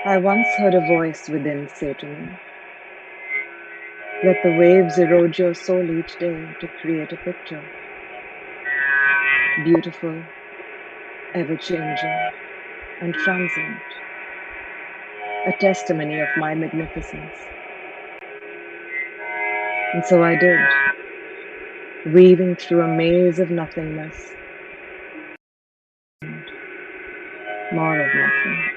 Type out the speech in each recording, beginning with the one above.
I once heard a voice within say to me, let the waves erode your soul each day to create a picture. Beautiful, ever-changing, and transient. A testimony of my magnificence. And so I did, weaving through a maze of nothingness. More of nothing.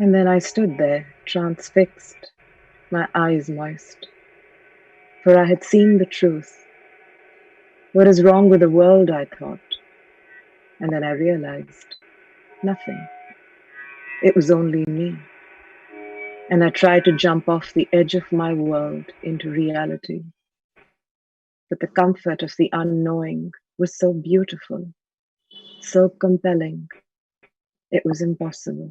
And then I stood there, transfixed, my eyes moist, for I had seen the truth. What is wrong with the world, I thought, and then I realized nothing. It was only me. And I tried to jump off the edge of my world into reality. But the comfort of the unknowing was so beautiful, so compelling, it was impossible.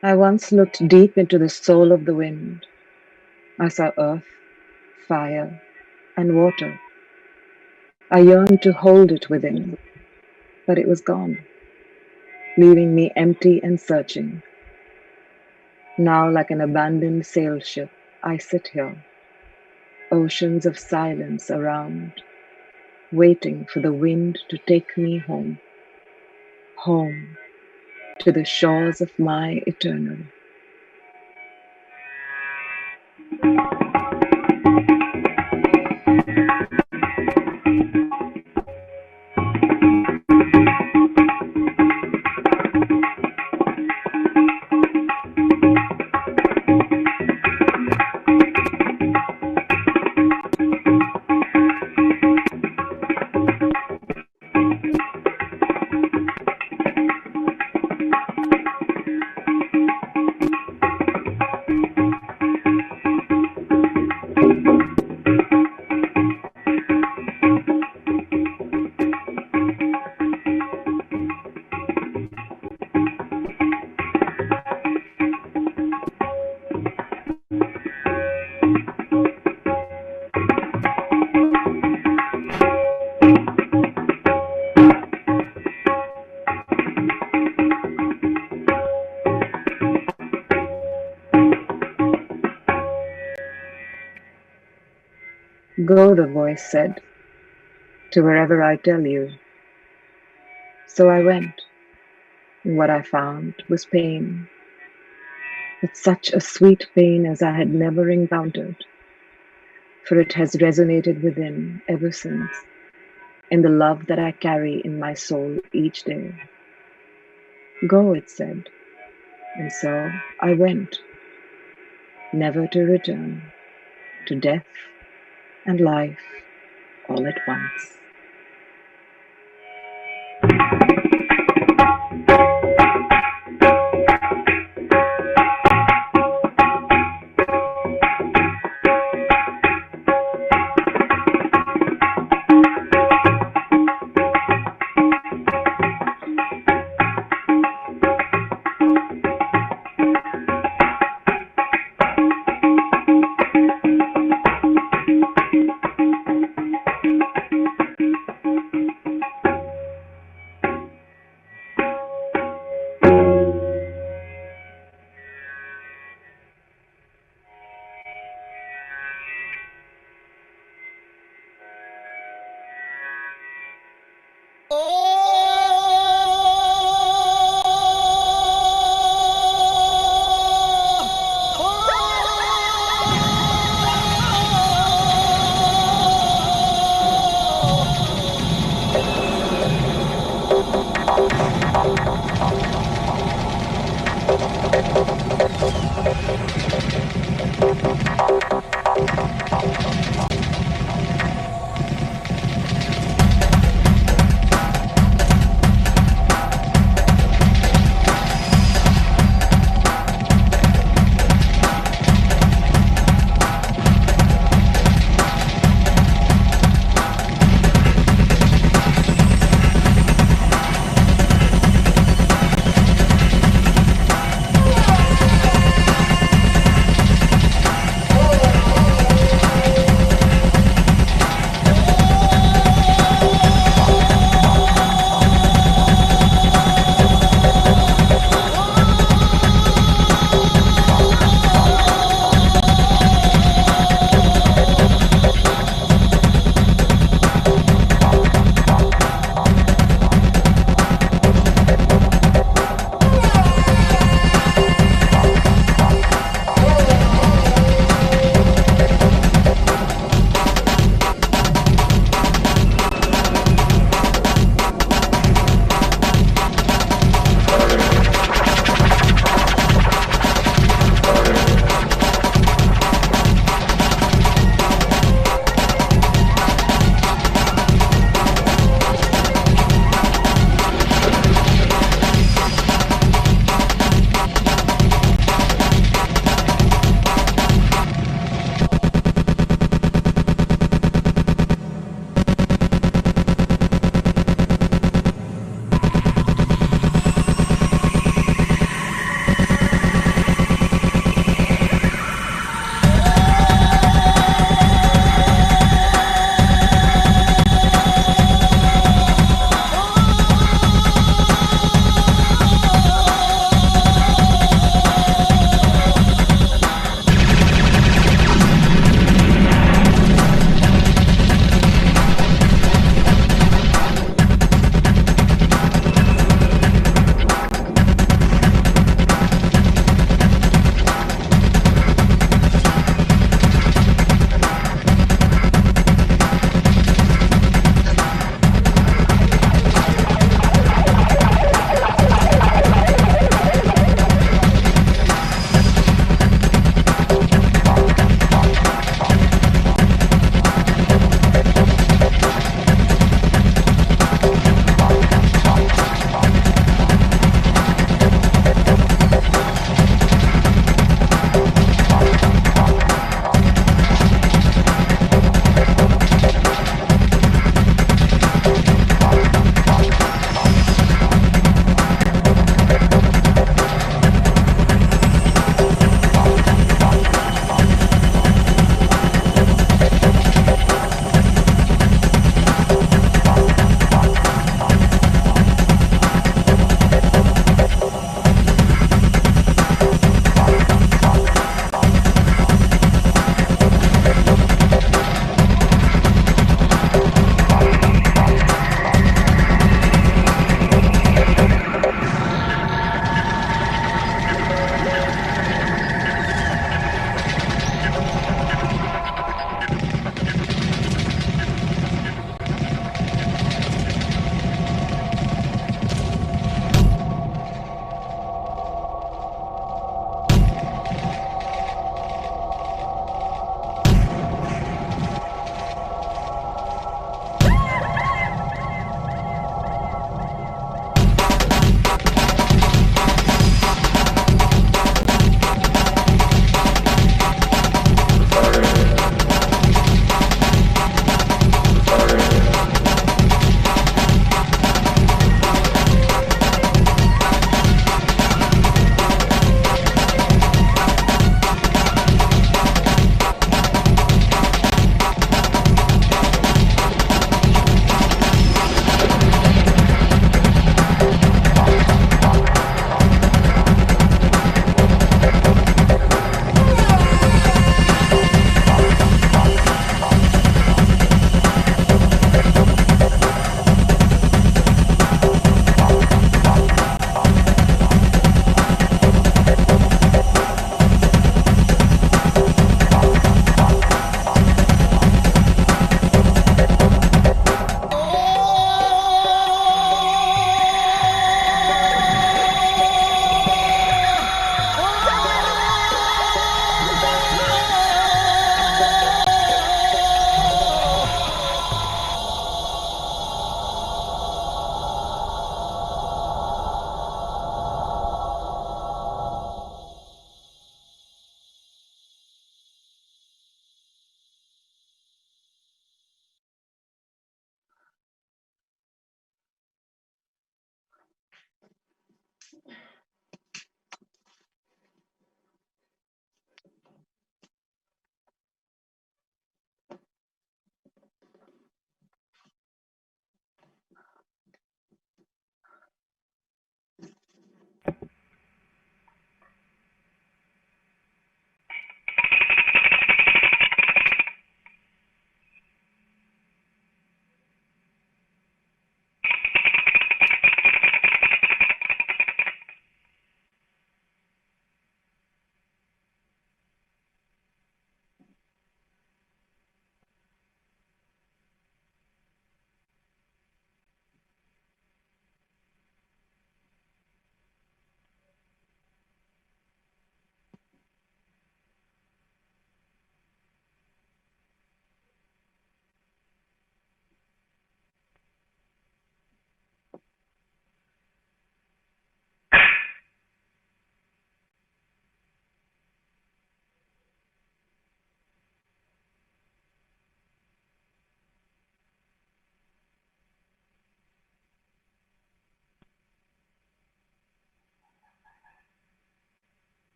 I once looked deep into the soul of the wind. I saw earth, fire, and water. I yearned to hold it within, but it was gone, leaving me empty and searching. Now, like an abandoned sail ship, I sit here, oceans of silence around, waiting for the wind to take me home, home to the shores of my eternal. Go, the voice said, to wherever I tell you. So I went. What I found was pain, but such a sweet pain as I had never encountered, for it has resonated within ever since, in the love that I carry in my soul each day. Go, it said, and so I went, never to return, to death and life all at once.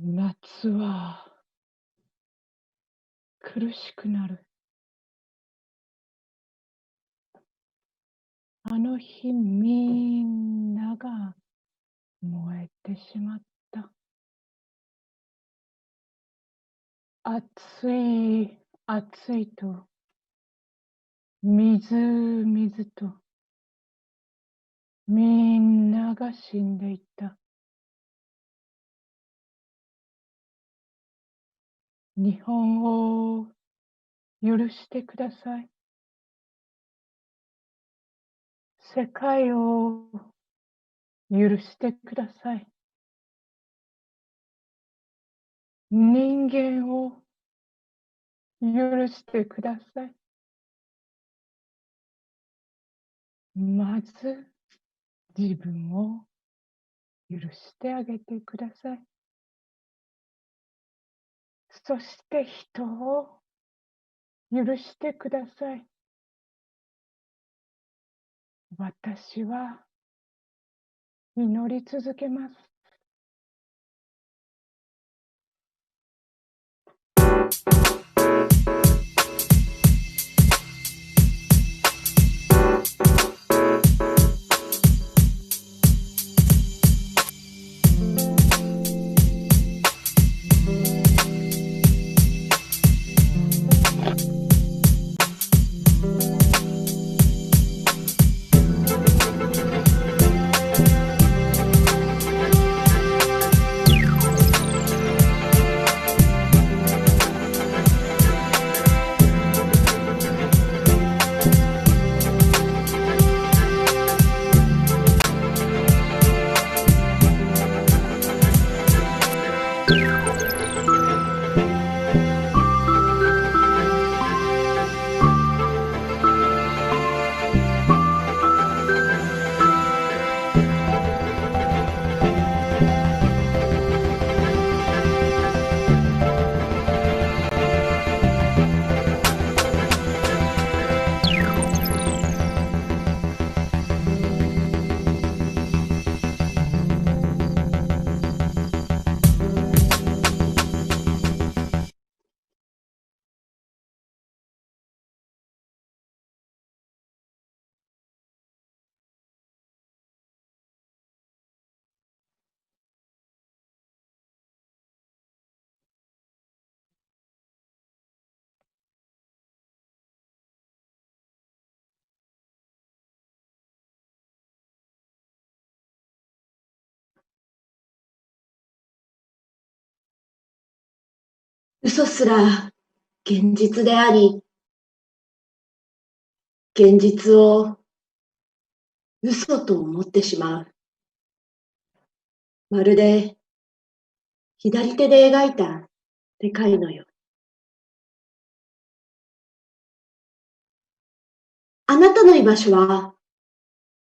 夏は苦しくなる。あの日みんなが燃えてしまった。暑い暑いと、水水と、みんなが死んでいった。日本を許してください。世界を許してください。人間を許してください。まず自分を許してあげてください。そして人を許してください。私は祈り続けます。嘘すら現実であり、現実を嘘と思ってしまう。まるで左手で描いた世界のよう。あなたの居場所は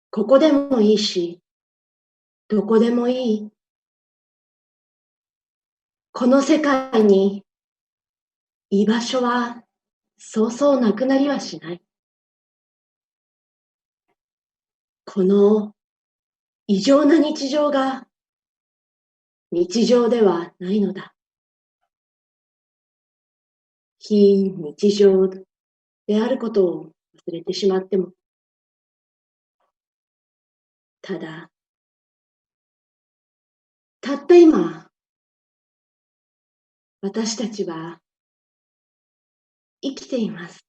ここでもいいし、どこでもいい。この世界に居場所はそうそうなくなりはしない。この異常な日常が日常ではないのだ。非日常であることを忘れてしまっても、たった今、私たちは生きています。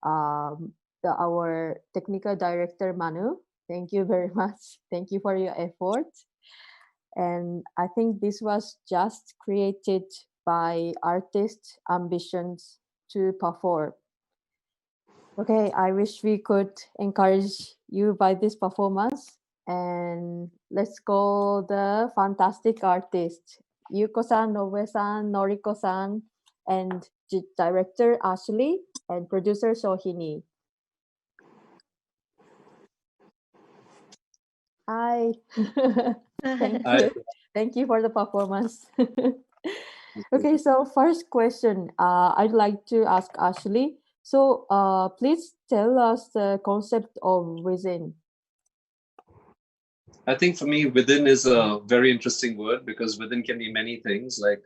our technical director Manu. Thank you very much. Thank you for your effort. And I think this was just created by artists' ambitions to perform. Okay, I wish we could encourage you by this performance. And let's go the fantastic artists, Yuko-san, Nobue-san, Noriko-san, and director Ashley and producer Shohini. Hi. Thank Hi. you. Thank you for the performance. Okay, so first question, I'd like to ask Ashley. So please tell us the concept of within. I think for me, within is a very interesting word because within can be many things, like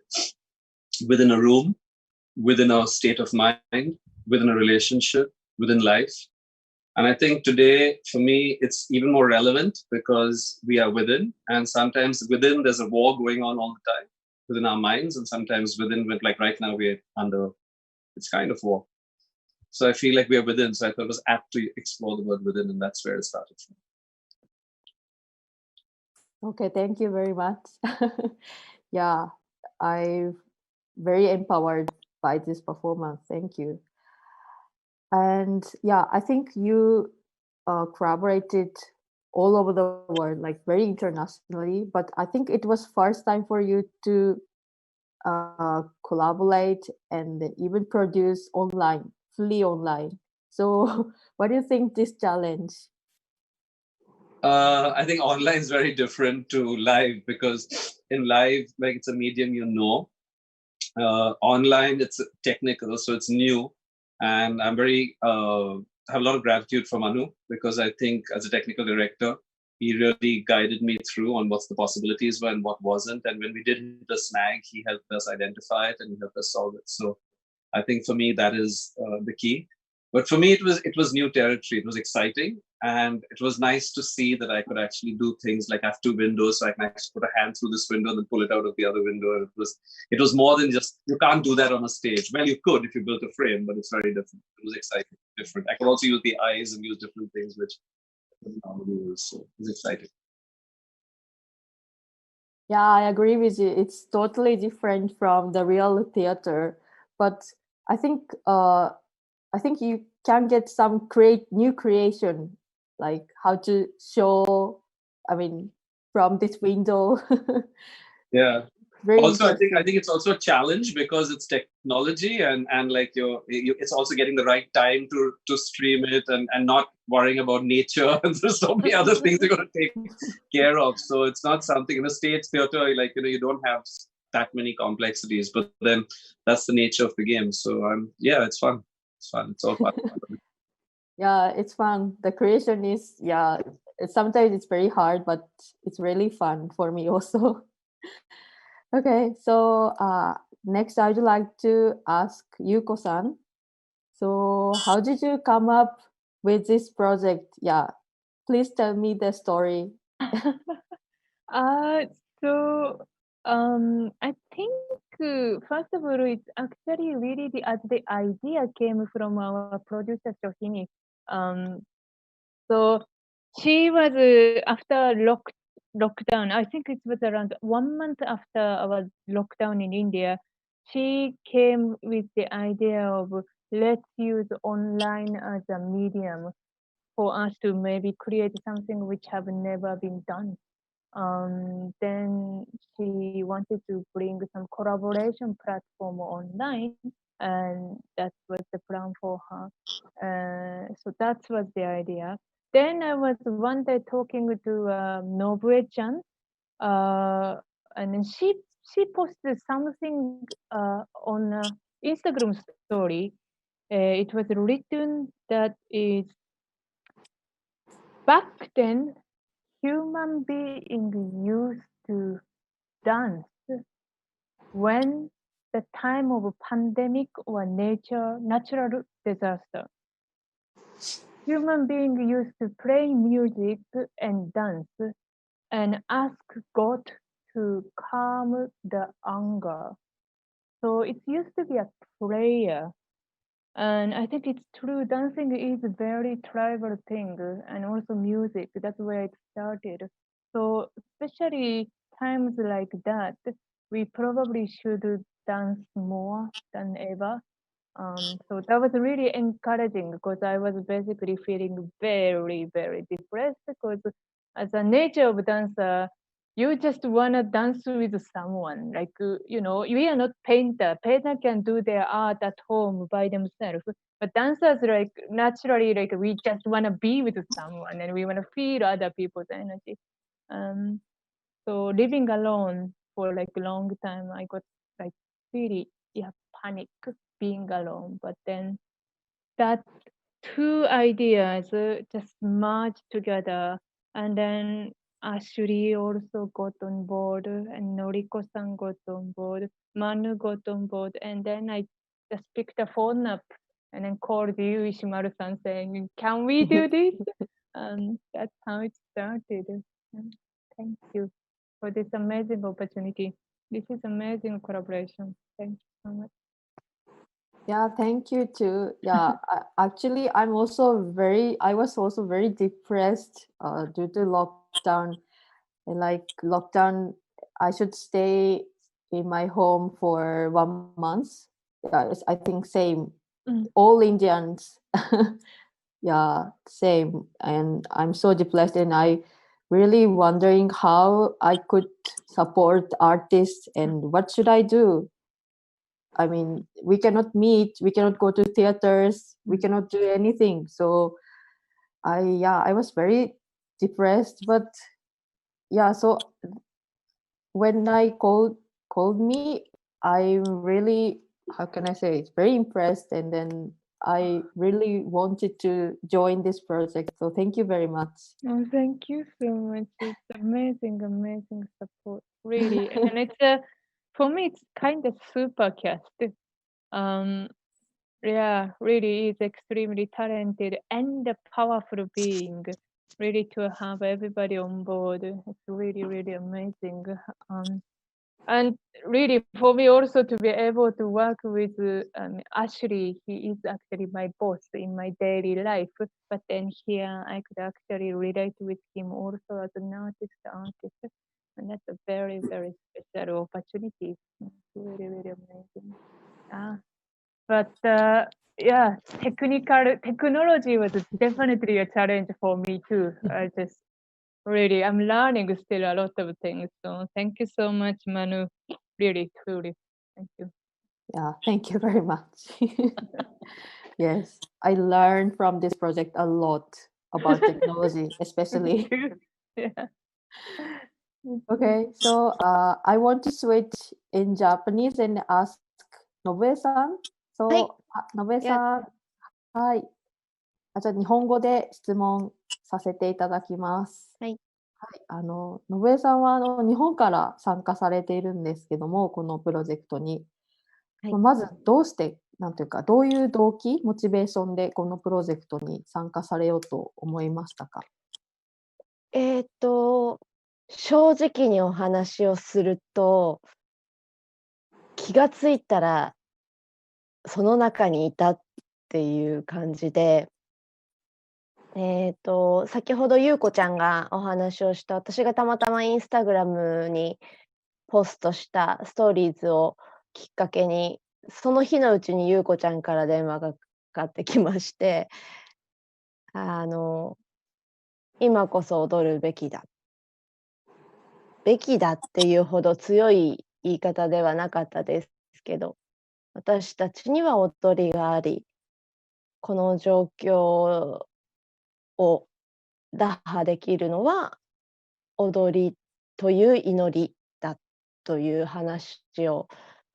within a room, within a state of mind, within a relationship, within life. And I think today, for me, it's even more relevant because we are within. And sometimes within, there's a war going on all the time within our minds. And sometimes within, like right now, we're under, it's kind of war. So I feel like we are within. So I thought it was apt to explore the word within. And that's where it started from. Okay, thank you very much. Yeah, I'm very empowered by this performance. Thank you. And yeah, I think you collaborated all over the world, like very internationally. But I think it was first time for you to collaborate and even produce online, fully online. So, what do you think this challenge? I think online is very different to live because in live, like it's a medium you know. Online, it's technical, so it's new. And I'm very, have a lot of gratitude for Manu because I think as a technical director, he really guided me through on what's the possibilities were and what wasn't. And when we did hit a snag, he helped us identify it and he helped us solve it. So I think for me, that is the key. But for me, it was new territory. It was exciting, and it was nice to see that I could actually do things like have two windows, so I can actually put a hand through this window and then pull it out of the other window. And it was more than just you can't do that on a stage. Well, you could if you built a frame, but it's very different. It was exciting, different. I could also use the eyes and use different things which I couldn't normally use. So it was exciting. Yeah, I agree with you. It's totally different from the real theater, but I think you can get some new creation, like how to show. I mean, from this window. Yeah. Very Also, I interesting. think it's also a challenge because it's technology and like it's also getting the right time to stream it and not worrying about nature and there's so many other things you're going to take care of. So it's not something in a stage theater like you don't have that many complexities, but then that's the nature of the game. So yeah, it's fun. It's fun. It's all fun. Yeah, it's fun. The creation is sometimes it's very hard, but it's really fun for me also. Okay, so next I'd like to ask Yuko-san. So how did you come up with this project? Yeah, please tell me the story. So I think first of all, it's actually really the idea came from our producer Shohini. So she was after lockdown. I think it was around 1 month after our lockdown in India. She came with the idea of let's use online as a medium for us to maybe create something which have never been done. Then she wanted to bring some collaboration platform online, and that was the plan for her. So that was the idea. Then I was one day talking to Nobue-chan, and then she posted something on Instagram story. It was written that is back then human being used to dance when the time of a pandemic or natural disaster. Human being used to play music and dance and ask God to calm the anger. So it used to be a prayer. And I think it's true. Dancing is a very tribal thing, and also music. That's where it started. So especially times like that, we probably should dance more than ever. So that was really encouraging because I was basically feeling very, very depressed because as a nature of dancer, you just wanna dance with someone. Like we are not painter. Painter can do their art at home by themselves. But dancers like naturally like we just wanna be with someone and we wanna feel other people's energy. Um, so living alone for like a long time, I got like really panic being alone. But then that two ideas just merged together, and then Ashley also got on board, and Noriko-san got on board, Manu got on board, and then I just picked the phone up and then called you, Ishimaru-san, saying, "Can we do this?" That's how it started. Thank you for this amazing opportunity. This is amazing collaboration. Thank you so much. Yeah, thank you too. Yeah, actually, I was also very depressed due to lockdown. And like lockdown, I should stay in my home for 1 month. Yeah, I think same. All Indians. Yeah, same. And I'm so depressed, and I really wondering how I could support artists and what should I do. I mean, we cannot meet, we cannot go to theaters, we cannot do anything. So I was very depressed. But yeah, so when I called me, I'm really, how can I say, it's very impressed, and then I really wanted to join this project. So thank you very much. Oh, thank you so much. It's amazing, amazing support, really. And it's for me, it's kind of super cast. Yeah, really is extremely talented and a powerful being. Really to have everybody on board. It's really, really amazing. And really for me also to be able to work with Ashley, he is actually my boss in my daily life. But then here I could actually relate with him also as an artist. And that's a very, very special opportunity. It's really, really amazing. But yeah, technology was definitely a challenge for me too. I'm learning still a lot of things. So thank you so much, Manu. Really, truly, thank you. Yeah, thank you very much. Yes, I learned from this project a lot about technology, especially. Yeah. Okay, so I want to switch in Japanese and ask Nobue-san. はい So, Nobue-san, はい。じゃあ日本語で質問させていただきます。はい。信江さんは日本から参加されているんですけども、このプロジェクトに。はいまずどうして、なんというか、どういう動機、モチベーションでこのプロジェクトに参加されようと思いましたか？正直にお話をすると、気がついたらその中にいたっていう感じで、先ほどゆうこちゃんがお話をした、私がたまたまインスタグラムにポストしたストーリーズをきっかけに、その日のうちにゆうこちゃんから電話がかかってきまして、今こそ踊るべきだ。べきだっていうほど強い言い方ではなかったですけど、私たちには踊りがあり、この状況を打破できるのは踊りという祈りだという話を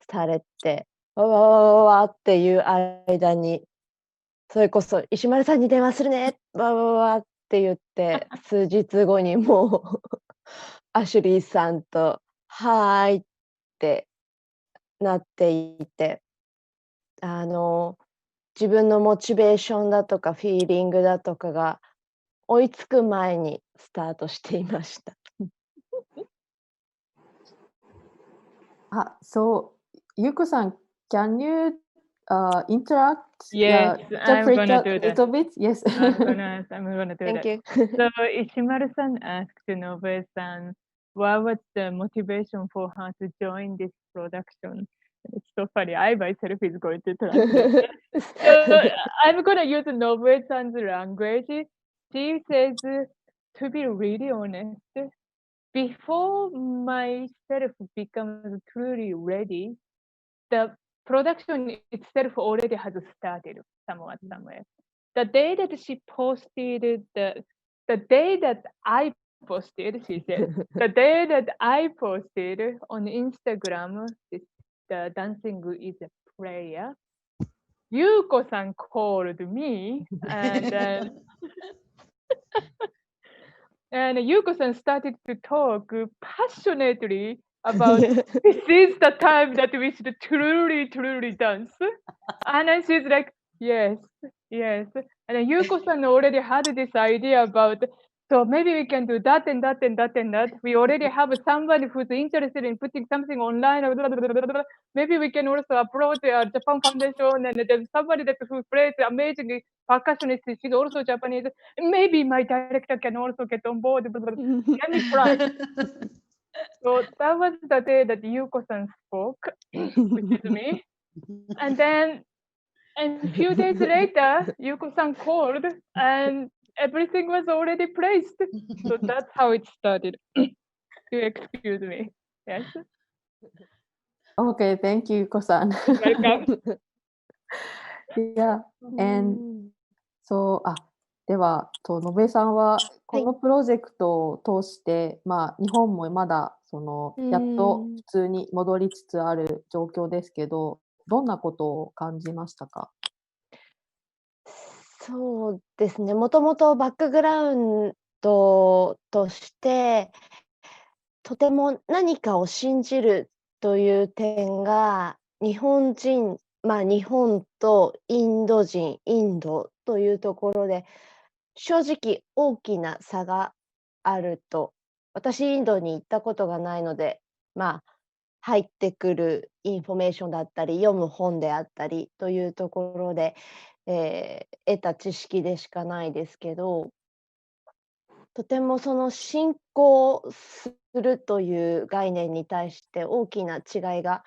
されて、わわわわわっていう間に、それこそ石丸さんに電話するね、わわわって言って、数日後にもうアシュリーさんとはーいってなっていて、自分のモチベーションだとかフィーリングだとかが追いつく前にスタートしていました。So, Yuko-san, can you interact? Yes, I'm interpret gonna a do that. little bit? Yes. I'm gonna do Thank that. you. So Ishimaru-san asked Nobue-san, what was the motivation for her to join this production? It's so funny. I myself is going to translate. So I'm gonna use Nobue-san's language. She says, to be really honest, before myself becomes truly ready, the production itself already has started somewhere. The day that she posted the day that I posted, she said, the day that I posted on Instagram, the dancing is a prayer. Yuko-san called me and Yuko-san started to talk passionately about this is the time that we should truly dance. And then she's like, yes. And then Yuko-san already had this idea about, so maybe we can do that and that and that and that. We already have somebody who's interested in putting something online. Blah, blah, blah, blah, blah. Maybe we can also approach Japan Foundation, and there's somebody who plays amazing percussionist. She's also Japanese. Maybe my director can also get on board. Blah, blah, blah. Let me try. So that was the day that Yuko-san spoke, which is me. And then a few days later, Yuko-san called and everything was already placed. So that's how it started. You excuse me. Yes. Okay, thank you, Yuko-san. Welcome. Yeah, and so、では、野部さんはこのプロジェクトを通して、日本もまだやっと普通に戻りつつある状況ですけど、どんなことを感じましたか？そうですね。もともとバックグラウンドとして、とても何かを信じるという点が、日本人、日本とインド人、インドというところで、正直大きな差があると。私、インドに行ったことがないので、入ってくるインフォメーションだったり、読む本であったりというところで、得た知識でしかないですけど、とてもその信仰するという概念に対して大きな違いが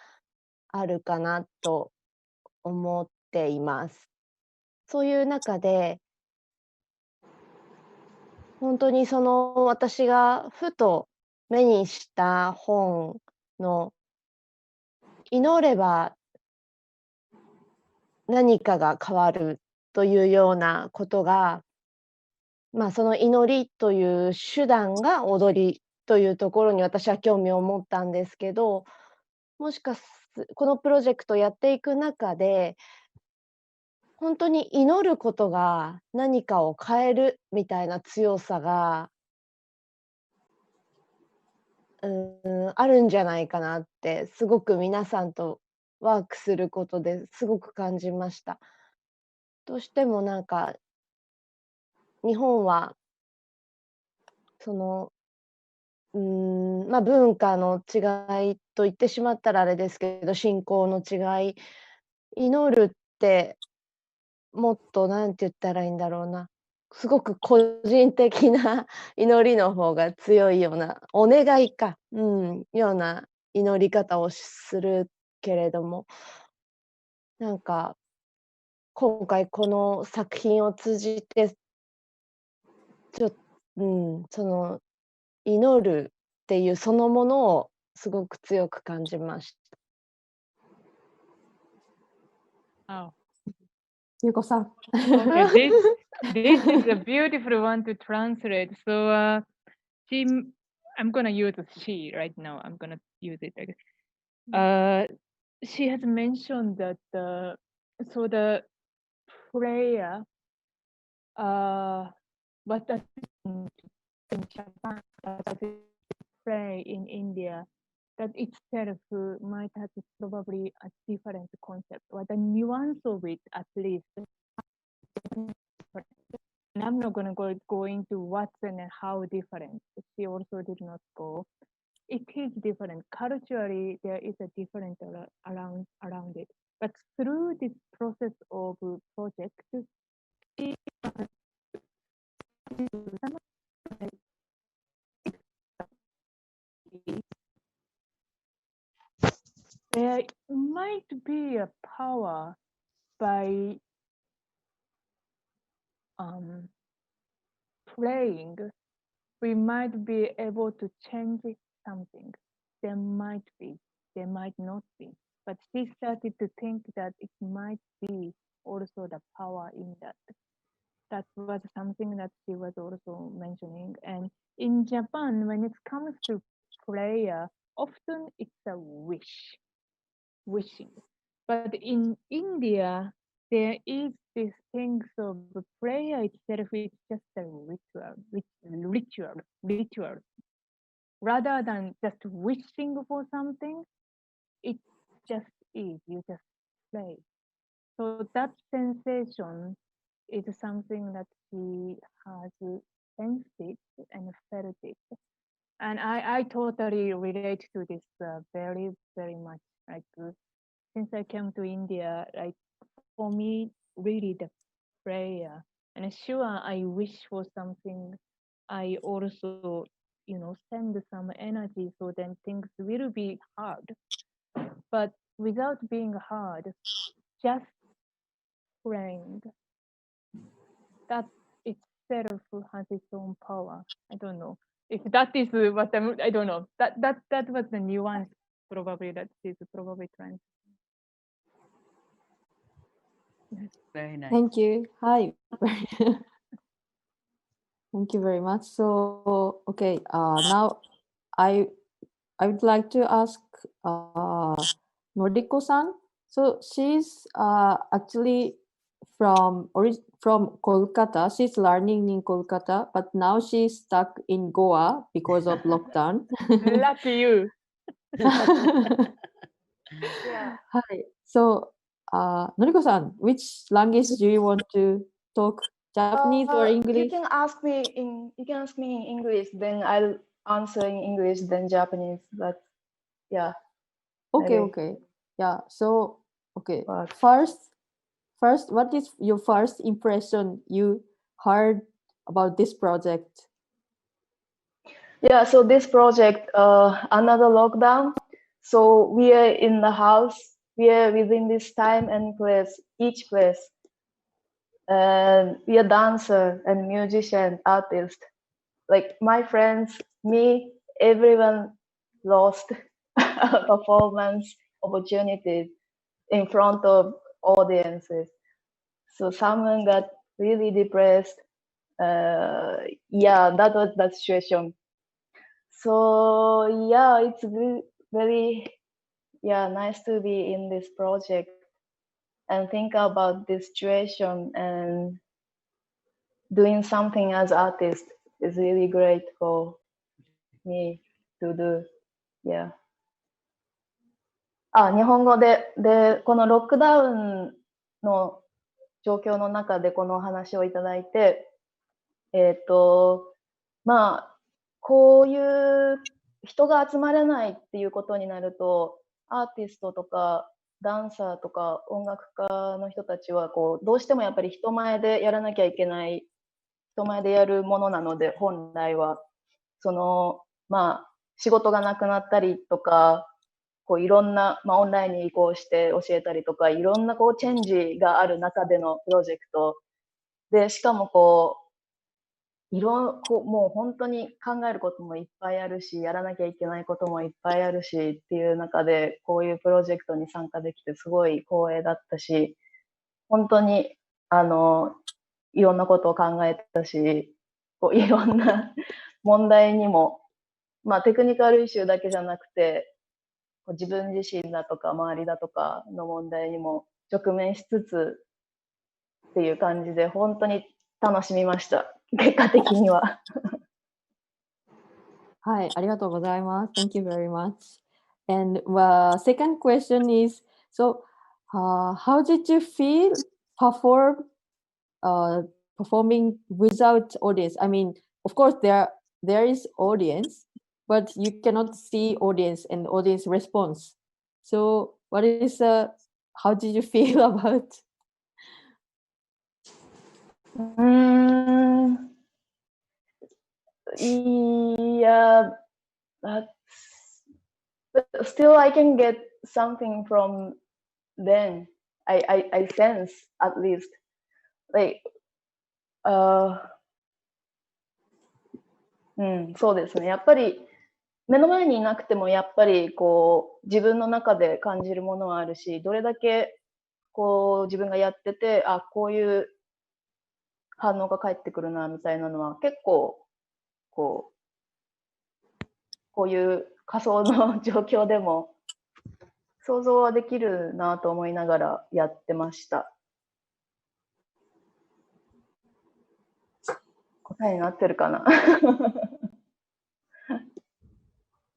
あるかなと思っています。そういう中で、本当に私がふと目にした本の祈れば何かが変わるというようなことが、その祈りという手段が踊りというところに私は興味を持ったんですけど、もしかこのプロジェクトやっていく中で、本当に祈ることが何かを変えるみたいな強さがあるんじゃないかなって、すごく皆さんとワークすることですごく感じました。どうしても日本は文化の違いと言ってしまったらあれですけど、信仰の違い、祈るってもっとなんて言ったらいいんだろうな、すごく個人的な祈りの方が強いような、お願いか、ような祈り方をするけれども、今回この作品を通じて、祈るっていうそのものをすごく強く感じました。ゆうこさん。Okay, this is a beautiful one to translate. So I'm gonna use she right now. I'm gonna use it. She has mentioned that the prayer, what does in Japan, what does it pray in India, that itself might have probably a different concept, or the nuance of it at least. And I'm not going to go into what's and how different. She also did not go. It is different. Culturally, there is a difference around it. But through this process of project, she there might be a power by playing. We might be able to change something. There might be, there might not be. But she started to think that it might be also the power in that. That was something that she was also mentioning. And in Japan, when it comes to prayer, often it's a wishing. But in India, there is this thing of prayer itself is just a ritual. Rather than just wishing for something, it just is. You just play. So that sensation is something that she has sensed it and felt it. And I totally relate to this very, very much. Like since I came to India, like for me, really the prayer. And sure, I wish for something. I also, send some energy so then things will be hard. But without being hard, just praying, that itself has its own power. I don't know if that is what I don't know. That was the nuance probably that is probably trying. Very nice. Thank you. Hi. Thank you very much. So, okay, now I would like to ask Noriko-san. So she's actually from Kolkata. She's learning in Kolkata, but now she's stuck in Goa because of lockdown. Lucky you. Yeah. Hi. So, Noriko-san, which language do you want to talk? Japanese or English? You can ask me in English, then I'll answer in English, then Japanese. But yeah. Okay, maybe. okay. Yeah. So, okay. But First, what is your first impression you heard about this project? yeah, so this project, another lockdown. So we are in the house. We are within this time and place, each place. And we are dancer and musician, artist. Like my friends, me, everyone lost performance opportunities in front of audiences. So someone got really depressed. Yeah, that was the situation. So yeah, it's very nice to be in this project and think about this situation, and doing something as artist is really great for me to do. Yeah. 日本語で、このロックダウンの状況の中でこのお話をいただいて、まあ、こういう人が集まれないっていうことになると、アーティストとかダンサーとか音楽家の人たちはどうしてもやっぱり人前でやらなきゃいけない、人前でやるものなので、本来は仕事がなくなったりとか、いろんな、オンラインに移行して教えたりとか、いろんなチェンジがある中でのプロジェクトで、しかももう本当に考えることもいっぱいあるし、やらなきゃいけないこともいっぱいあるしっていう中で、こういうプロジェクトに参加できてすごい光栄だったし、本当にいろんなことを考えたし、いろんな問題にも、テクニカルイシューだけじゃなくて、自分自身だとか周りだとかの問題にも直面しつつっていう感じで、本当に楽しみました。結果的には。はい、ありがとうございます。Thank you very much. And second question is, so how did you feel performing without audience? I mean, of course there is audience, but you cannot see audience and audience response. So what is how did you feel about? Yeah, that's, but still I can get something from them. I sense at least like そうですね。やっぱり目の前にいなくてもやっぱりこう自分の中で感じるものはあるし、どれだけこう自分がやってて、あ、こういう反応が返ってくるなみたいなのは結構こういう仮想の状況でも想像はできるなと思いながらやってました。答えになってるかな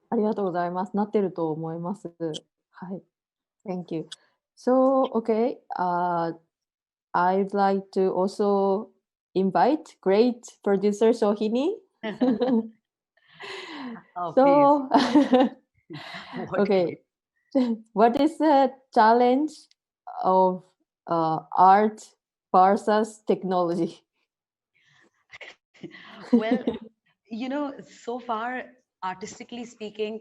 ありがとうございます。なってると思います。はい。Thank you. So, okay, I'd like to also invite great producer Sohini. So, okay, what is the challenge of art versus technology? Well, you know, so far, artistically speaking,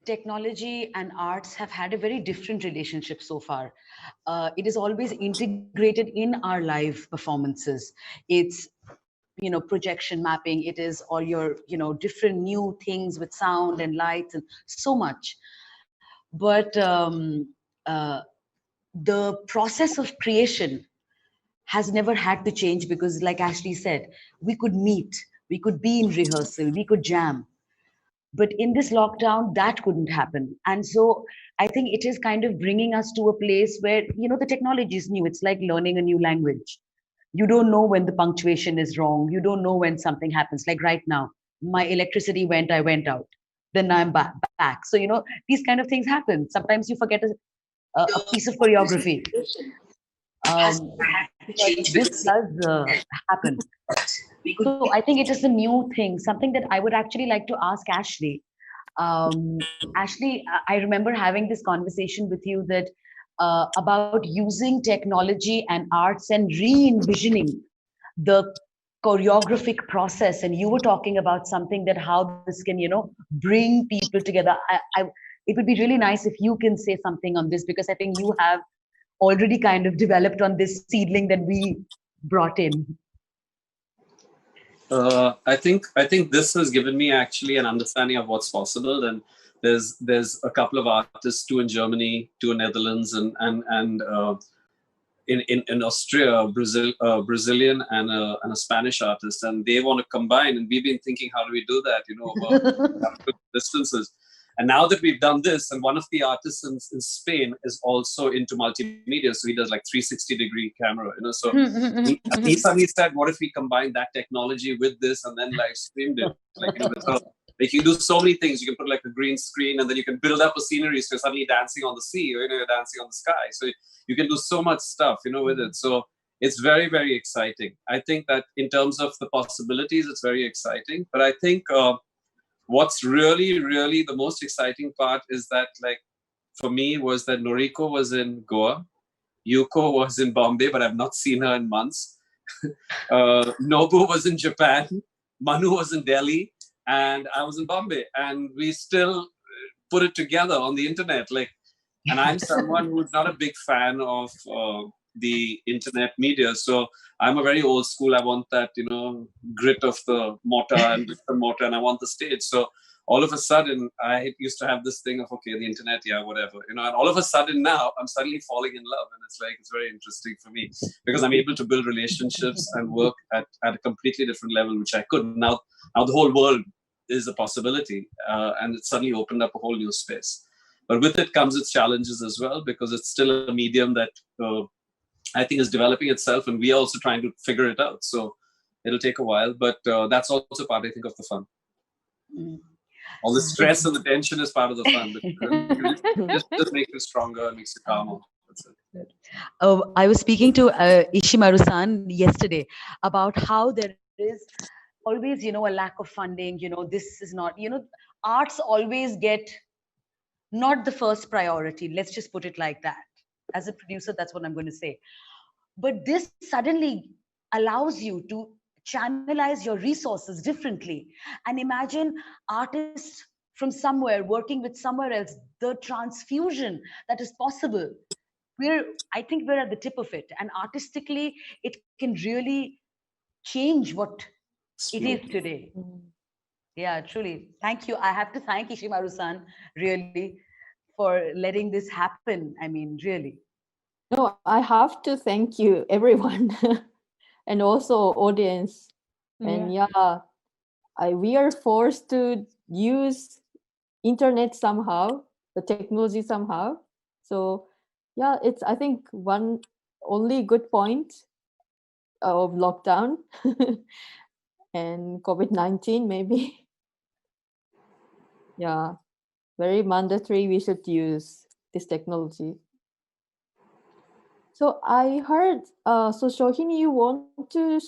technology and arts have had a very different relationship so far. It is always integrated in our live performances. It's, you know, projection mapping. It is all your, you know, different new things with sound and lights and so much. But the process of creation has never had to change because, like Ashley said, we could meet, we could be in rehearsal, we could jam. But in this lockdown, that couldn't happen. And so I think it is kind of bringing us to a place where, you know, the technology is new. It's like learning a new language. You don't know when the punctuation is wrong. You don't know when something happens. Like right now, my electricity went, I went out. Then I'm back. So, you know, these kind of things happen. Sometimes you forget a piece of choreography. This does happen. So I think it is a new thing, something that I would actually like to ask Ashley. Ashley, I remember having this conversation with you that about using technology and arts and re-envisioning the choreographic process, and you were talking about something that how this can, you know, bring people together. It would be really nice if you can say something on this, because I think you have already kind of developed on this seedling that we brought in. I think this has given me actually an understanding of what's possible. And there's a couple of artists, two in Germany, two in Netherlands, and in Austria, Brazilian and a Spanish artist, and they want to combine. And we've been thinking, how do we do that? You know, over distances. And now that we've done this, and one of the artists in Spain is also into multimedia, so he does like 360-degree camera, you know. So he suddenly said, what if we combine that technology with this and then live streamed it? Like, you know, so, like you can do so many things. You can put like a green screen, and then you can build up a scenery, so you're suddenly dancing on the sea, or, you know, you're dancing on the sky. So you can do so much stuff, you know, with it. So it's very, very exciting. I think that in terms of the possibilities, it's very exciting. But I think what's really, really the most exciting part is that, like, for me, was that Noriko was in Goa, Yuko was in Bombay, but I've not seen her in months. Nobue was in Japan, Manu was in Delhi, and I was in Bombay, and we still put it together on the internet. Like, and I'm someone who's not a big fan of the internet media, so I'm a very old school. I want that, you know, grit of the mortar and the mortar, and I want the stage. So all of a sudden, I used to have this thing of, okay, the internet, yeah, whatever, you know, and all of a sudden now I'm suddenly falling in love, and it's like, it's very interesting for me because I'm able to build relationships and work at a completely different level, which I couldn't. Now the whole world is a possibility, and it suddenly opened up a whole new space. But with it comes its challenges as well, because it's still a medium that I think is developing itself, and we are also trying to figure it out. So it'll take a while, but that's also part, I think, of the fun. All the stress and the tension is part of the fun. But just makes you stronger, and makes you calmer. That's it. I was speaking to Ishimaru-san yesterday about how there is always, you know, a lack of funding. You know, this is not, you know, arts always get not the first priority. Let's just put it like that. As a producer, that's what I'm going to say. But this suddenly allows you to channelize your resources differently. And imagine artists from somewhere working with somewhere else, the transfusion that is possible. I think we're at the tip of it. And artistically, it can really change what it is today. Yeah, truly. Thank you. I have to thank Ishimaru-san, really, for letting this happen. I mean, really. No, I have to thank you, everyone, and also audience. And we are forced to use internet somehow, the technology somehow. So yeah, it's, I think, one only good point of lockdown and COVID-19 maybe. Yeah, very mandatory. We should use this technology. So I heard, so Shohini, you want to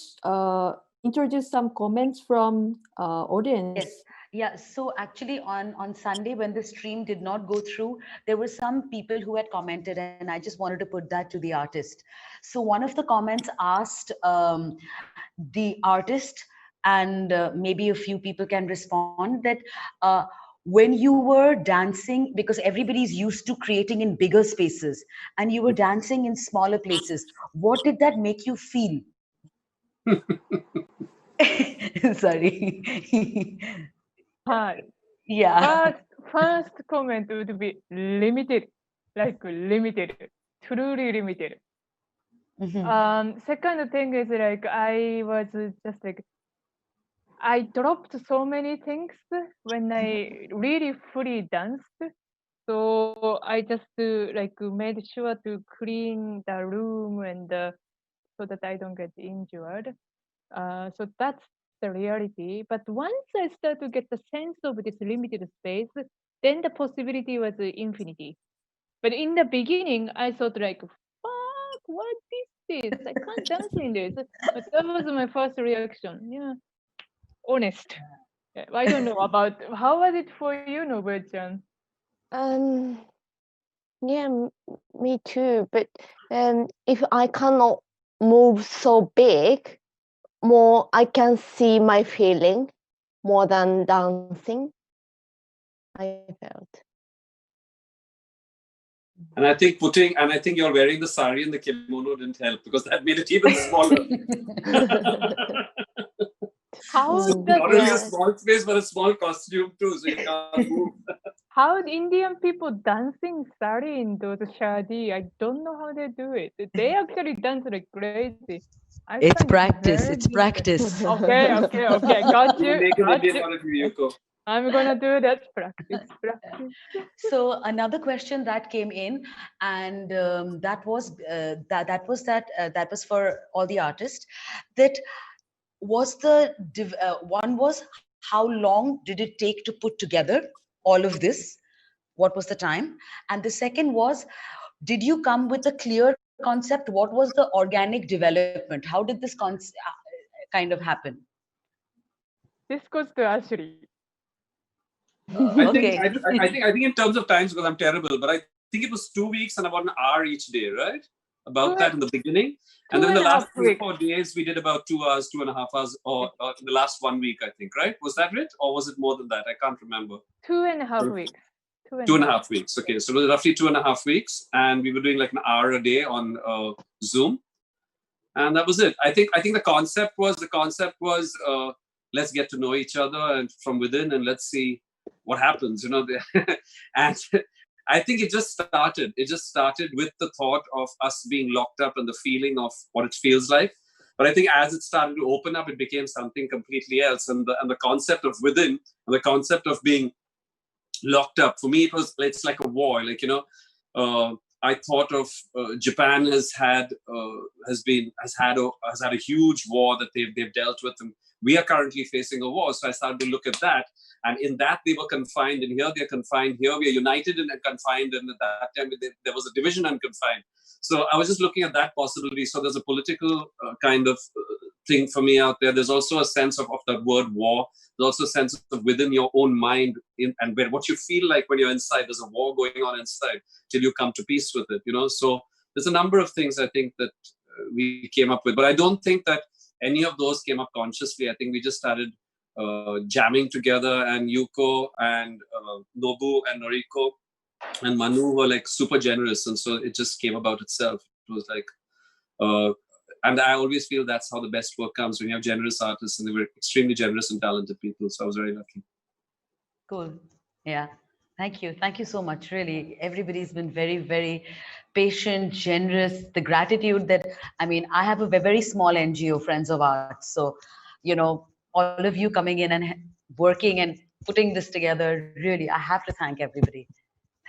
introduce some comments from audience? Yes. Yeah. So actually on Sunday, when the stream did not go through, there were some people who had commented, and I just wanted to put that to the artist. So one of the comments asked the artist, and maybe a few people can respond, that when you were dancing, because everybody's used to creating in bigger spaces, and you were dancing in smaller places, what did that make you feel? Sorry. Yeah. First comment would be limited, like limited, truly limited. Second thing is like I was just like I dropped so many things when I really fully danced. So I just like made sure to clean the room and so that I don't get injured. So that's the reality. But once I start to get the sense of this limited space, then the possibility was infinity. But in the beginning, I thought like, fuck, what is this? I can't dance in this. But that was my first reaction. Yeah, honest. I don't know about, how was it for you, Nobue-chan? Yeah, me too. But if I cannot move so big, more I can see my feeling more than dancing. I felt. And I think you're wearing the sari and the kimono didn't help, because that made it even smaller. How So not only a small space, but a small costume too, so you can't move. How Indian people dancing sari in those shadi? I don't know how they do it. They actually dance like crazy. It's practice. It's practice. Okay, got you. Make an Indian out of you, Yuko. I'm gonna do that. Practice. So another question that came in, and that was for all the artists. That was one was, how long did it take to put together all of this? What was the time? And the second was, did you come with a clear concept? What was the organic development? How did this kind of happen? This goes to Ashley. I think in terms of times, because I'm terrible, but I think it was 2 weeks and about an hour each day, right? About that in the beginning. And then the last 3 or 4 days, we did about 2 hours, 2.5 hours, or in the last 1 week, I think, right? Was that it? Or was it more than that? I can't remember. 2.5 weeks. 2.5 weeks. Okay. So it was roughly 2.5 weeks. And we were doing like an hour a day on Zoom. And that was it. I think the concept was let's get to know each other and from within, and let's see what happens, and I think it just started with the thought of us being locked up and the feeling of what it feels like. But I think as it started to open up, it became something completely else. And the concept of within, and the concept of being locked up, for me, it's like a war. Like, I thought of Japan has had a huge war that they've dealt with, and we are currently facing a war. So I started to look at that, and in that they were confined, and here they're confined. Here we are united and confined, and at that time there was a division and confined. So I was just looking at that possibility. So there's a political kind of thing for me out there. There's also a sense of that word war. There's also a sense of within your own mind, and what you feel like when you're inside. There's a war going on inside till you come to peace with it, So there's a number of things I think that we came up with, but I don't think that any of those came up consciously. I think we just started jamming together, and Yuko and Nobu and Noriko and Manu were like super generous, and so it just came about itself. It was like, and I always feel that's how the best work comes, when you have generous artists, and they were extremely generous and talented people. So I was very lucky. Cool. Yeah. Thank you so much. Really, everybody's been very, very patient, generous. The gratitude that, I mean, I have a very small NGO, Friends of Art. So, you know, all of you coming in and working and putting this together, really, I have to thank everybody.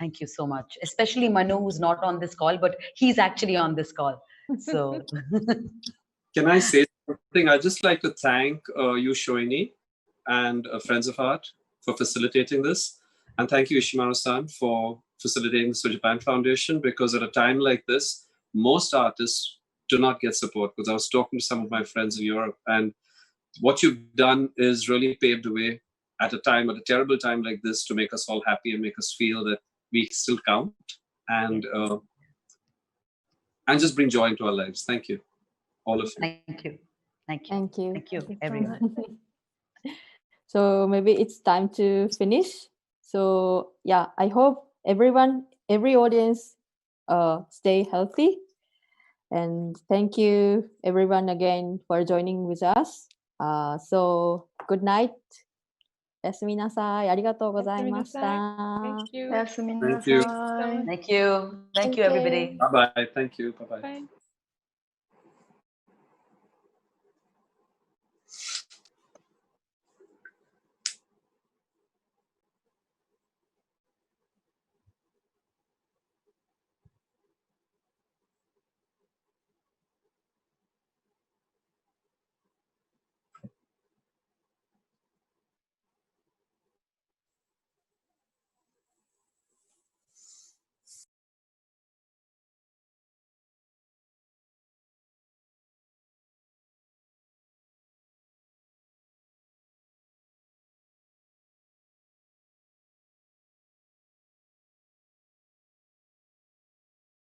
Thank you so much. Especially Manu, who's not on this call, but he's actually on this call. So, can I say something? I'd just like to thank you, Shoini, and Friends of Art for facilitating this. And thank you, Ishimaru-san, for facilitating the Japan Foundation, because at a time like this, most artists do not get support. Because I was talking to some of my friends in Europe, and what you've done is really paved the way at a terrible time like this, to make us all happy and make us feel that we still count, and just bring joy into our lives. Thank you, all of you. Thank you. Thank you. Thank you. Thank you, Thank you so everyone. much. So maybe it's time to finish. So yeah, I hope every audience stay healthy. And thank you everyone again for joining with us. So good night. おやすみなさい。ありがとうございました。 Thank you. O やすみな Thank you. さい。 Thank you. Thank you, everybody. Bye-bye. Thank you. Bye-bye. Bye.